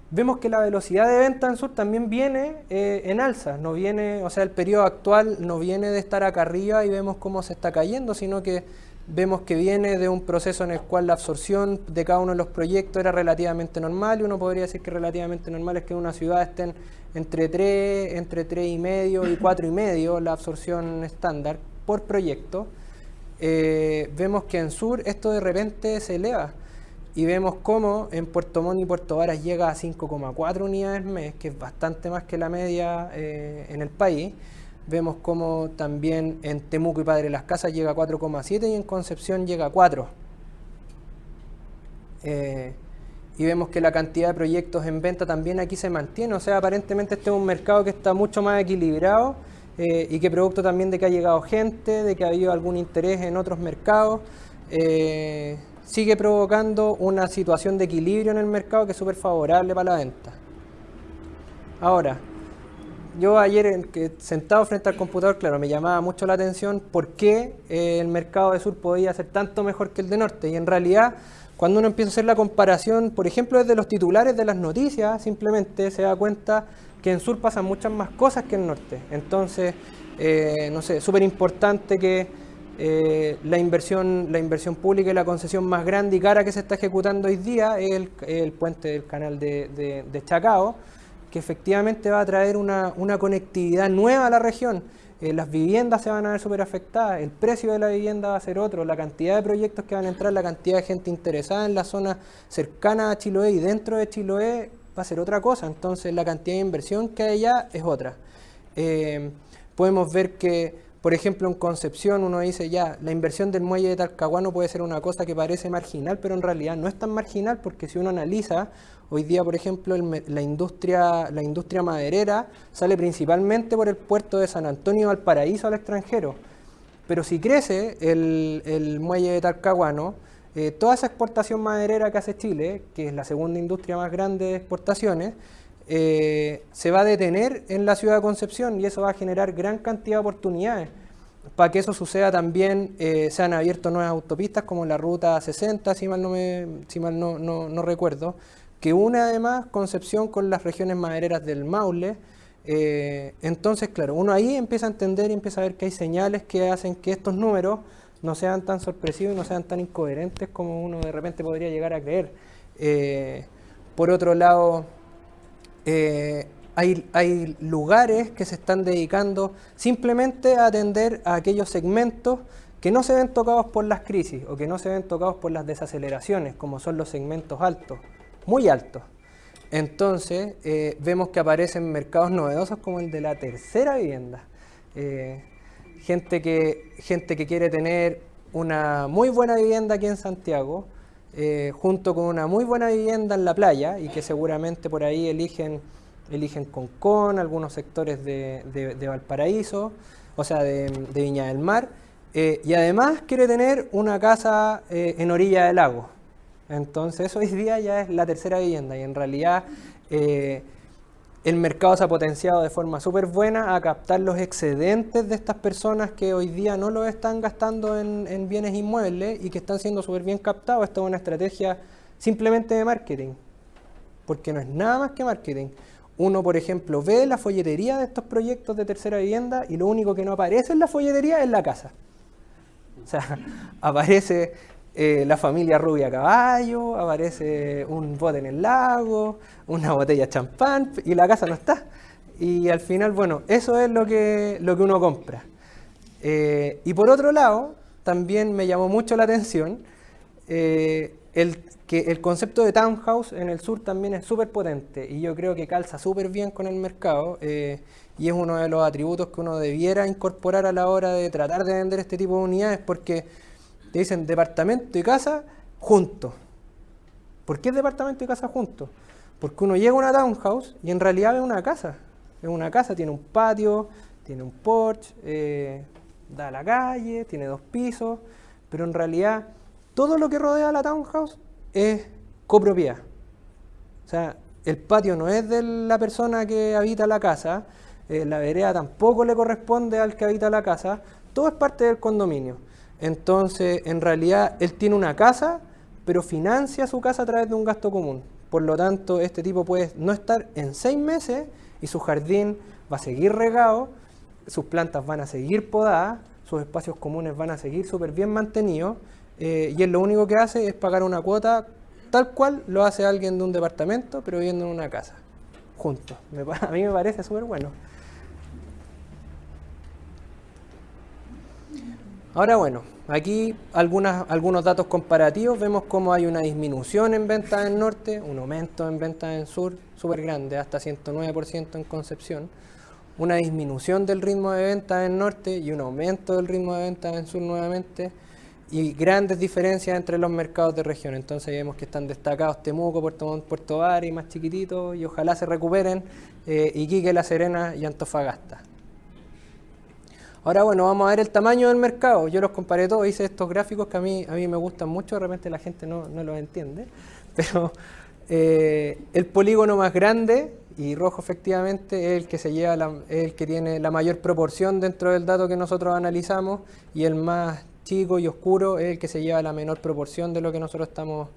[SPEAKER 1] Vemos que la velocidad de venta en Sur también viene en alza, no viene, o sea, el periodo actual no viene de estar acá arriba y vemos cómo se está cayendo, sino que vemos que viene de un proceso en el cual la absorción de cada uno de los proyectos era relativamente normal, y uno podría decir que relativamente normal es que en una ciudad estén entre 3,5 y 4,5 la absorción estándar por proyecto. Vemos que en Sur esto de repente se eleva. Y vemos cómo en Puerto Montt y Puerto Varas llega a 5,4 unidades mes, que es bastante más que la media en el país. Vemos cómo también en Temuco y Padre Las Casas llega a 4,7 y en Concepción llega a 4. Y vemos que la cantidad de proyectos en venta también aquí se mantiene. O sea, aparentemente este es un mercado que está mucho más equilibrado y que producto también de que ha llegado gente, de que ha habido algún interés en otros mercados. Sigue provocando una situación de equilibrio en el mercado que es súper favorable para la venta. Ahora, yo ayer sentado frente al computador, claro, me llamaba mucho la atención por qué el mercado de Sur podía ser tanto mejor que el de Norte. Y en realidad, cuando uno empieza a hacer la comparación, por ejemplo, desde los titulares de las noticias, simplemente se da cuenta que en Sur pasan muchas más cosas que en Norte. Entonces, no sé, súper importante que la inversión pública y la concesión más grande y cara que se está ejecutando hoy día es el puente del canal de Chacao, que efectivamente va a traer una conectividad nueva a la región. Las viviendas se van a ver súper afectadas, el precio de la vivienda va a ser otro, la cantidad de proyectos que van a entrar, la cantidad de gente interesada en la zona cercana a Chiloé y dentro de Chiloé va a ser otra cosa. Entonces la cantidad de inversión que hay allá es otra. Podemos ver que, por ejemplo, en Concepción uno dice ya, la inversión del muelle de Talcahuano puede ser una cosa que parece marginal, pero en realidad no es tan marginal, porque si uno analiza, hoy día, por ejemplo, la industria maderera sale principalmente por el puerto de San Antonio Valparaíso al extranjero. Pero si crece el muelle de Talcahuano, toda esa exportación maderera que hace Chile, que es la segunda industria más grande de exportaciones, se va a detener en la ciudad de Concepción y eso va a generar gran cantidad de oportunidades. Para que eso suceda también se han abierto nuevas autopistas como la ruta 60, si mal no recuerdo, que une además Concepción con las regiones madereras del Maule. Entonces, claro, uno ahí empieza a entender y empieza a ver que hay señales que hacen que estos números no sean tan sorpresivos y no sean tan incoherentes como uno de repente podría llegar a creer. Por otro lado, hay lugares que se están dedicando simplemente a atender a aquellos segmentos que no se ven tocados por las crisis o que no se ven tocados por las desaceleraciones, como son los segmentos altos, muy altos. Entonces, vemos que aparecen mercados novedosos como el de la tercera vivienda. Gente que quiere tener una muy buena vivienda aquí en Santiago, junto con una muy buena vivienda en la playa, y que seguramente por ahí eligen Concón, algunos sectores de Valparaíso, o sea, de Viña del Mar, y además quiere tener una casa en orilla del lago. Entonces hoy día ya es la tercera vivienda y en realidad el mercado se ha potenciado de forma súper buena a captar los excedentes de estas personas que hoy día no los están gastando en bienes inmuebles y que están siendo súper bien captados. Esto es una estrategia simplemente de marketing, porque no es nada más que marketing. Uno, por ejemplo, ve la folletería de estos proyectos de tercera vivienda y lo único que no aparece en la folletería es la casa. O sea, aparece la familia rubia a caballo, aparece un bote en el lago, una botella de champán y la casa no está. Y al final, bueno, eso es lo que uno compra. Y por otro lado, también me llamó mucho la atención que el concepto de townhouse en el sur también es súper potente y yo creo que calza súper bien con el mercado y es uno de los atributos que uno debiera incorporar a la hora de tratar de vender este tipo de unidades, porque te dicen departamento y casa juntos. ¿Por qué es departamento y casa juntos? Porque uno llega a una townhouse y en realidad es una casa. Es una casa, tiene un patio, tiene un porche, da a la calle, tiene 2 pisos, pero en realidad todo lo que rodea la townhouse es copropiedad. O sea, el patio no es de la persona que habita la casa, la vereda tampoco le corresponde al que habita la casa, todo es parte del condominio. Entonces, en realidad, él tiene una casa, pero financia su casa a través de un gasto común. Por lo tanto, este tipo puede no estar en 6 meses y su jardín va a seguir regado, sus plantas van a seguir podadas, sus espacios comunes van a seguir súper bien mantenidos y él lo único que hace es pagar una cuota tal cual lo hace alguien de un departamento, pero viviendo en una casa, juntos. A mí me parece súper bueno. Ahora bueno, aquí algunos datos comparativos, vemos cómo hay una disminución en ventas en norte, un aumento en ventas en sur, súper grande, hasta 109% en Concepción, una disminución del ritmo de ventas en norte y un aumento del ritmo de ventas en sur nuevamente, y grandes diferencias entre los mercados de región. Entonces vemos que están destacados Temuco, Puerto Montt, Puerto Varas, más chiquititos, y ojalá se recuperen Iquique, La Serena y Antofagasta. Ahora bueno, vamos a ver el tamaño del mercado. Yo los comparé todos, hice estos gráficos que a mí me gustan mucho, de repente la gente no los entiende, pero el polígono más grande y rojo efectivamente es el que el que tiene la mayor proporción dentro del dato que nosotros analizamos, y el más chico y oscuro es el que se lleva la menor proporción de lo que nosotros estamos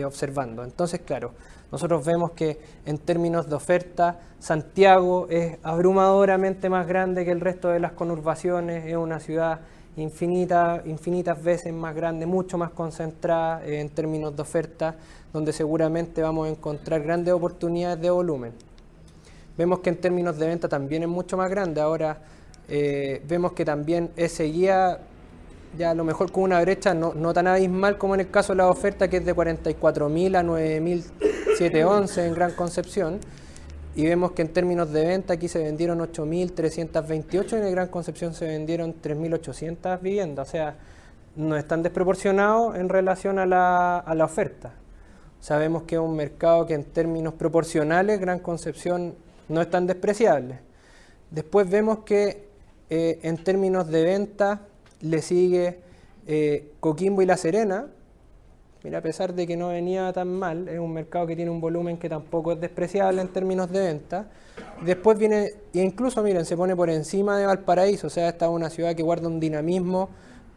[SPEAKER 1] observando. Entonces, claro, nosotros vemos que en términos de oferta, Santiago es abrumadoramente más grande que el resto de las conurbaciones, es una ciudad infinitas veces más grande, mucho más concentrada en términos de oferta, donde seguramente vamos a encontrar grandes oportunidades de volumen. Vemos que en términos de venta también es mucho más grande. Ahora vemos que también seguía ya a lo mejor con una brecha no tan abismal como en el caso de la oferta, que es de 44.000 a 9.711 en Gran Concepción, y vemos que en términos de venta aquí se vendieron 8.328 y en el Gran Concepción se vendieron 3.800 viviendas, o sea, no es tan desproporcionado en relación a la oferta. Sabemos que es un mercado que en términos proporcionales Gran Concepción no es tan despreciable. Después vemos que en términos de venta le sigue Coquimbo y La Serena. Mira, a pesar de que no venía tan mal, es un mercado que tiene un volumen que tampoco es despreciable en términos de venta. Después viene, e incluso miren, se pone por encima de Valparaíso, o sea, esta es una ciudad que guarda un dinamismo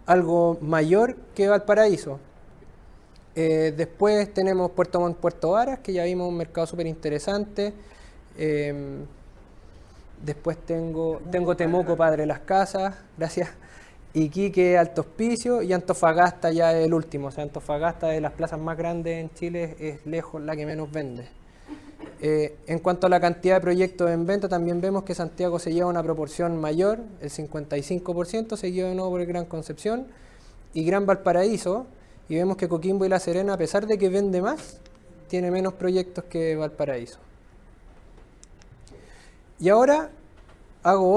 [SPEAKER 1] algo mayor que Valparaíso. Después tenemos Puerto Montt, Puerto Varas, que ya vimos un mercado súper interesante. Después tengo Temuco, Padre Las Casas, gracias. Iquique, Alto Hospicio, y Antofagasta ya es el último. O sea, Antofagasta, de las plazas más grandes en Chile, es lejos la que menos vende. En cuanto a la cantidad de proyectos en venta, también vemos que Santiago se lleva una proporción mayor, el 55%, seguido de nuevo por el Gran Concepción y Gran Valparaíso, y vemos que Coquimbo y La Serena, a pesar de que vende más, tiene menos proyectos que Valparaíso. Y ahora hago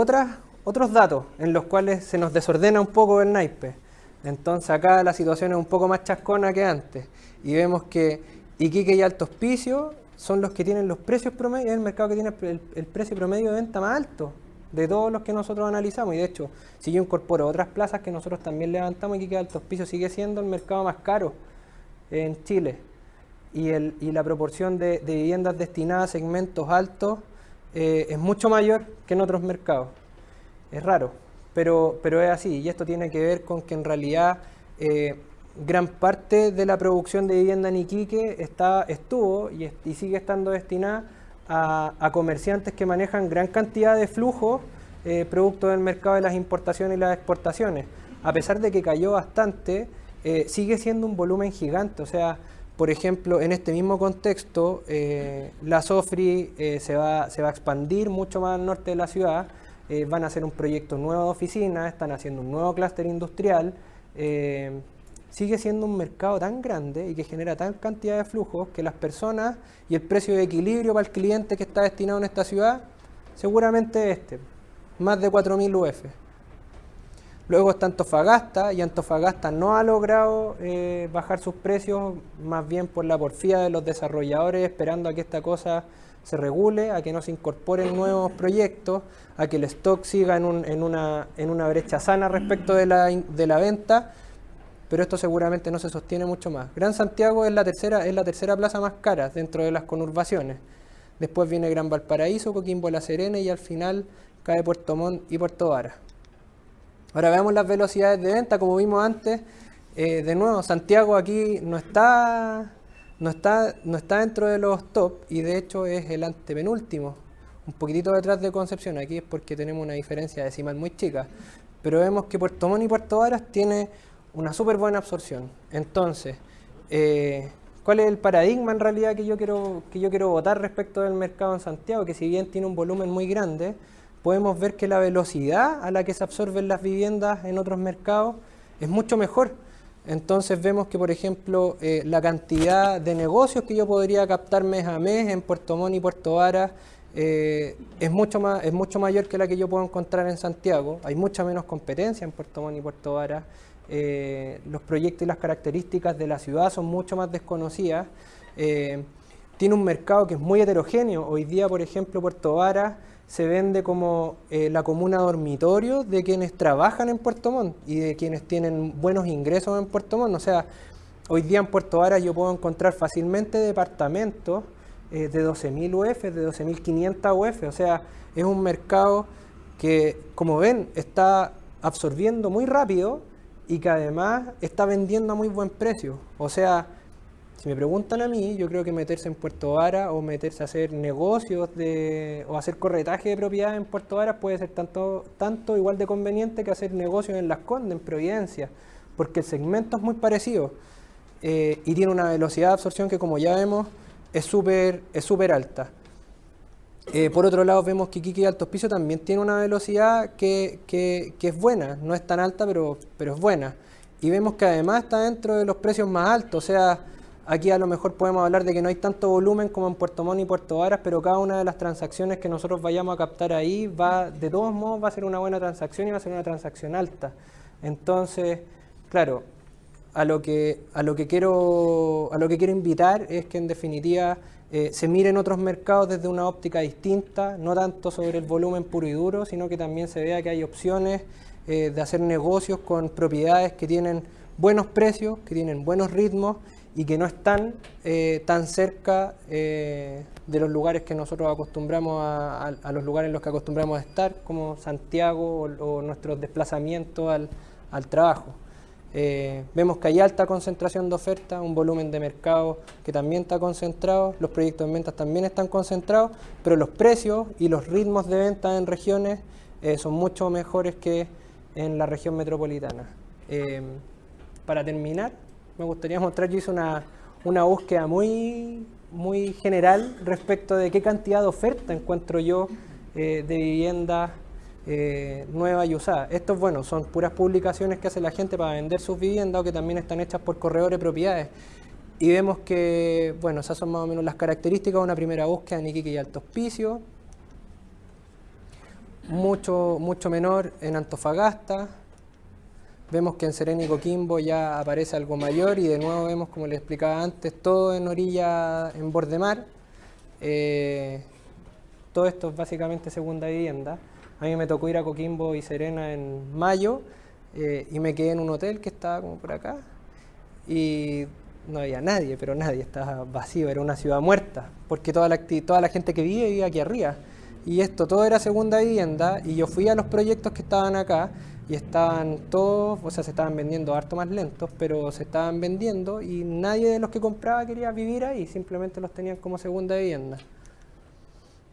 [SPEAKER 1] otros datos en los cuales se nos desordena un poco el naipe. Entonces acá la situación es un poco más chascona que antes, y vemos que Iquique y Alto Hospicio son los que tienen los precios promedio, es el mercado que tiene el precio promedio de venta más alto de todos los que nosotros analizamos. Y de hecho, si yo incorporo otras plazas que nosotros también levantamos, Iquique y Alto Hospicio sigue siendo el mercado más caro en Chile, y la proporción de viviendas destinadas a segmentos altos es mucho mayor que en otros mercados. Es raro, pero es así, y esto tiene que ver con que en realidad gran parte de la producción de vivienda en Iquique estuvo y sigue estando destinada a comerciantes que manejan gran cantidad de flujo producto del mercado de las importaciones y las exportaciones. A pesar de que cayó bastante, sigue siendo un volumen gigante. O sea, por ejemplo, en este mismo contexto, la Sofri se va a expandir mucho más al norte de la ciudad, van a hacer un proyecto nuevo de oficinas, están haciendo un nuevo clúster industrial. Sigue siendo un mercado tan grande y que genera tal cantidad de flujos que las personas y el precio de equilibrio para el cliente que está destinado en esta ciudad, seguramente más de 4.000 UF. Luego está Antofagasta, y Antofagasta no ha logrado bajar sus precios, más bien por la porfía de los desarrolladores, esperando a que esta cosa se regule, a que no se incorporen nuevos proyectos, a que el stock siga en una brecha sana respecto de la venta, pero esto seguramente no se sostiene mucho más. Gran Santiago es la tercera plaza más cara dentro de las conurbaciones. Después viene Gran Valparaíso, Coquimbo, La Serena, y al final cae Puerto Montt y Puerto Varas. Ahora veamos las velocidades de venta. Como vimos antes, de nuevo, Santiago aquí no está dentro de los top, y de hecho es el antepenúltimo, un poquitito detrás de Concepción. Aquí es porque tenemos una diferencia decimal muy chica, pero vemos que Puerto Montt y Puerto Varas tiene una súper buena absorción. Entonces, ¿cuál es el paradigma en realidad que yo quiero votar respecto del mercado en Santiago? Que si bien tiene un volumen muy grande, podemos ver que la velocidad a la que se absorben las viviendas en otros mercados es mucho mejor. Entonces vemos que, por ejemplo, la cantidad de negocios que yo podría captar mes a mes en Puerto Montt y Puerto Varas es mucho mayor que la que yo puedo encontrar en Santiago. Hay mucha menos competencia en Puerto Montt y Puerto Varas. Los proyectos y las características de la ciudad son mucho más desconocidas. Tiene un mercado que es muy heterogéneo. Hoy día, por ejemplo, Puerto Varas se vende como la comuna dormitorio de quienes trabajan en Puerto Montt y de quienes tienen buenos ingresos en Puerto Montt. O sea, hoy día en Puerto Varas yo puedo encontrar fácilmente departamentos de 12.000 UF, de 12.500 UF. O sea, es un mercado que, como ven, está absorbiendo muy rápido y que además está vendiendo a muy buen precio. O sea, si me preguntan a mí, yo creo que meterse en Puerto Varas o meterse a hacer negocios o hacer corretaje de propiedades en Puerto Varas puede ser tanto igual de conveniente que hacer negocios en Las Condes, en Providencia, porque el segmento es muy parecido y tiene una velocidad de absorción que, como ya vemos, es súper alta. Por otro lado, vemos que Iquique y Alto Hospicio también tiene una velocidad que es buena, no es tan alta, pero es buena. Y vemos que además está dentro de los precios más altos. O sea, aquí a lo mejor podemos hablar de que no hay tanto volumen como en Puerto Montt y Puerto Varas, pero cada una de las transacciones que nosotros vayamos a captar ahí de todos modos va a ser una buena transacción y va a ser una transacción alta. Entonces, claro, a lo que quiero invitar es que en definitiva se miren otros mercados desde una óptica distinta, no tanto sobre el volumen puro y duro, sino que también se vea que hay opciones de hacer negocios con propiedades que tienen buenos precios, que tienen buenos ritmos y que no están tan cerca de los lugares que nosotros acostumbramos a los lugares en los que acostumbramos a estar, como Santiago o nuestros desplazamientos al trabajo. Vemos que hay alta concentración de oferta, un volumen de mercado que también está concentrado, los proyectos de ventas también están concentrados, pero los precios y los ritmos de venta en regiones son mucho mejores que en la región metropolitana. Para terminar, me gustaría mostrar, yo hice una búsqueda muy general respecto de qué cantidad de oferta encuentro yo de viviendas nueva y usada. Estos, bueno, son puras publicaciones que hace la gente para vender sus viviendas o que también están hechas por corredores de propiedades. Y vemos que, bueno, esas son más o menos las características de una primera búsqueda en Iquique y Alto Hospicio. Mucho menor en Antofagasta. Vemos que en Serena y Coquimbo ya aparece algo mayor y de nuevo vemos, como les explicaba antes, todo en orilla, en borde mar. Todo esto es básicamente segunda vivienda. A mí me tocó ir a Coquimbo y Serena en mayo y me quedé en un hotel que estaba como por acá y no había nadie, pero nadie, estaba vacío, era una ciudad muerta, porque toda la gente que vive aquí arriba. Y esto todo era segunda vivienda y yo fui a los proyectos que estaban acá y estaban todos, o sea, se estaban vendiendo harto más lentos, pero se estaban vendiendo y nadie de los que compraba quería vivir ahí, simplemente los tenían como segunda vivienda.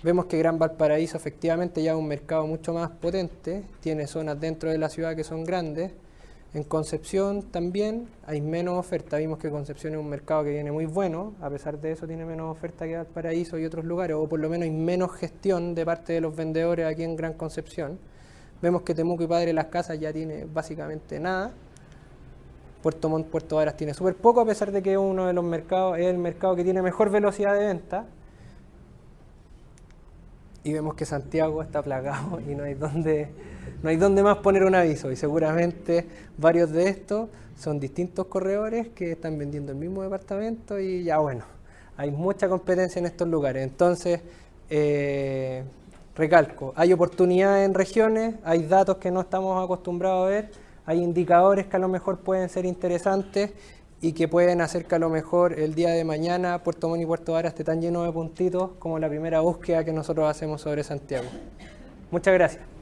[SPEAKER 1] Vemos que Gran Valparaíso efectivamente ya es un mercado mucho más potente, tiene zonas dentro de la ciudad que son grandes, En Concepción también hay menos oferta. Vimos que Concepción es un mercado que viene muy bueno, a pesar de eso tiene menos oferta que Valparaíso y otros lugares, o por lo menos hay menos gestión de parte de los vendedores aquí en Gran Concepción. Vemos que Temuco y Padre Las Casas ya tiene básicamente nada. Puerto Montt, Puerto Varas tiene súper poco, a pesar de que uno de los mercados es el mercado que tiene mejor velocidad de venta. Y vemos que Santiago está plagado y no hay dónde más poner un aviso. Y seguramente varios de estos son distintos corredores que están vendiendo el mismo departamento y ya bueno, hay mucha competencia en estos lugares. Entonces, recalco, hay oportunidades en regiones, hay datos que no estamos acostumbrados a ver, hay indicadores que a lo mejor pueden ser interesantes y que pueden hacer que a lo mejor el día de mañana Puerto Montt y Puerto Varas esté tan lleno de puntitos como la primera búsqueda que nosotros hacemos sobre Santiago. Muchas gracias.